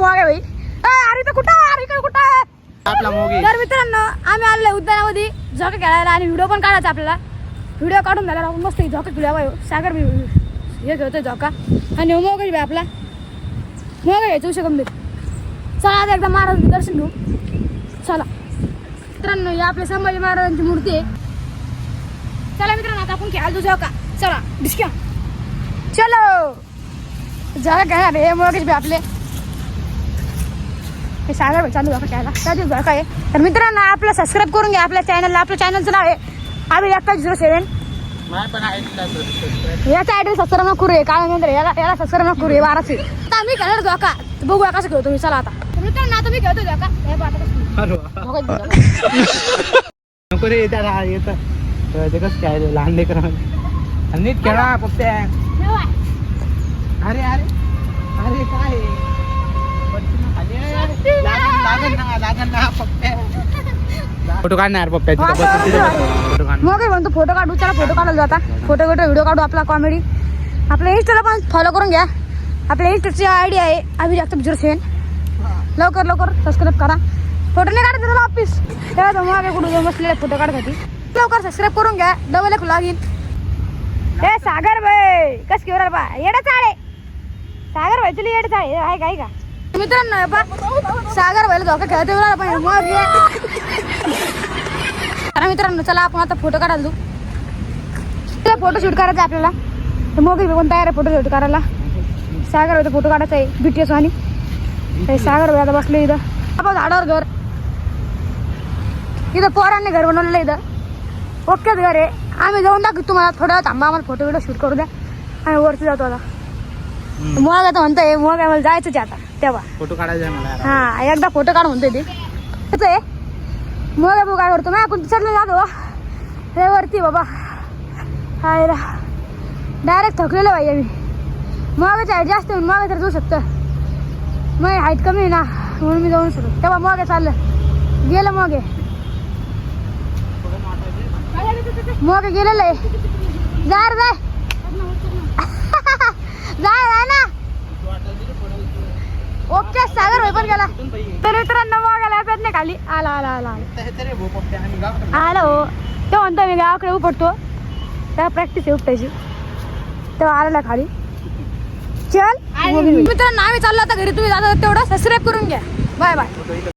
मोगे भाई. अरे तर कुठं आपला मोगी. तर मित्रांनो आम्ही आलोय उद्यानामध्ये झोका खेळायला आणि व्हिडिओ पण काढायचा आपल्याला. व्हिडिओ काढून झाला आपण मस्त झोका खेळूया बाई. सागर मी हे खेळतोय झोका आणि मोगे भाई आपला मोगे घ्यायचं गंभीर. चला आता एकदा महाराजांचं दर्शन घेऊ. चला मित्रांनो ही आपल्या संभाजी महाराजांची मूर्ती आहे. चला मित्रांनो आता आपण खेळायला तुझ्या का. चला डिस्क्या चलो झोका खेळणार हे मोगेश भाई आपले. हे सागर भाई चालू झोका खेळायला त्याची झोका आहे. तर मित्रांनो आपलं सबस्क्राईब करून घ्या आपल्या चॅनलला. आपल्या चॅनलचं नाव आहे अभिव्यक्त07. याचा ॲड्रेस सबस्क्राईब न करू. काय नंतर याला सबस्क्राईब न करू. 12 आता आम्ही खेळणार झोका. बघूया कसं खेळतो मी. चला आता मित्रांनो आता मी खेळतो झोका. हे नको रे येतात ते कसं काय लहान लेकर नीट खेळा पप्प्या. अरे अरे अरे काय लागन ना पप्प्या. फोटो काढणार पप्प्या. फोटो काढ मग म्हणतो फोटो काढू. चला फोटो काढायला जाता. फोटो व्हिडिओ काढू आपला कॉमेडी. आपल्या इंस्टाला पण फॉलो करून घ्या. आपल्या इंस्टाची आयडी आहे अभिव्यक्त07. लवकर सबस्क्राईब करा. फोटो नाही काढत त्याला ऑफिस तेव्हा मग कुठून बसलेले फोटो काढण्यासाठी. लवकर सबस्क्राईब करून घ्या. डबल एक लॉग इन. हे सागर भाई कस घेऊन बा येडा चाळे. सागर भाई तुला येडा चाळे आहे काय का मित्रांनो. बा सागर भाईला धोका खेळते मग मित्रांनो चला आपण आता फोटो काढायला जाऊ. फोटो शूट करायचा आपल्याला. तर मग पण तयार आहे फोटो शूट करायला. सागर भाईचा फोटो काढायचा आहे BTS वाणी. सागर भाई आता बसले इथं. आपण झाडावर घर इथं पोरांनी घर बनवलेलं इथं. ओकेच घर आहे. आम्ही जाऊन दाखवू तुम्हाला. थोडं थांबा आम्हाला फोटो व्हिडिओ शूट करू द्या. आम्ही वरती जातो आता. मग आता म्हणतोय मग आम्हाला जायचंच आता तेव्हा फोटो काढायचा मला. हा एकदा फोटो काढ म्हणतोय ते. कसं आहे मग बघू काय करतो. मग आपण चढलं जातो हे वरती बाबा. हाय डायरेक्ट थकलेलं पाहिजे आम्ही. मग हाईट जास्त होईल. मग तर जाऊ शकतं. मग हाईट कमी आहे ना म्हणून मी जाऊ शकतो. तेव्हा मग चाललं गेलं मग गेलेलं आहे. जाय जाय ना. ओके सागर भाई पण गेला. तर मित्रांनो मग नाही खाली आला हो. तो म्हणतो मी गावाकडे उपटतो तेव्हा प्रॅक्टिस आहे उपटायची. तेव्हा आलेला खाली. चल मित्रांनो आम्ही चाललो आता घरी. तुम्ही जाता तेवढं सबस्क्राईब करून घ्या. Bye bye.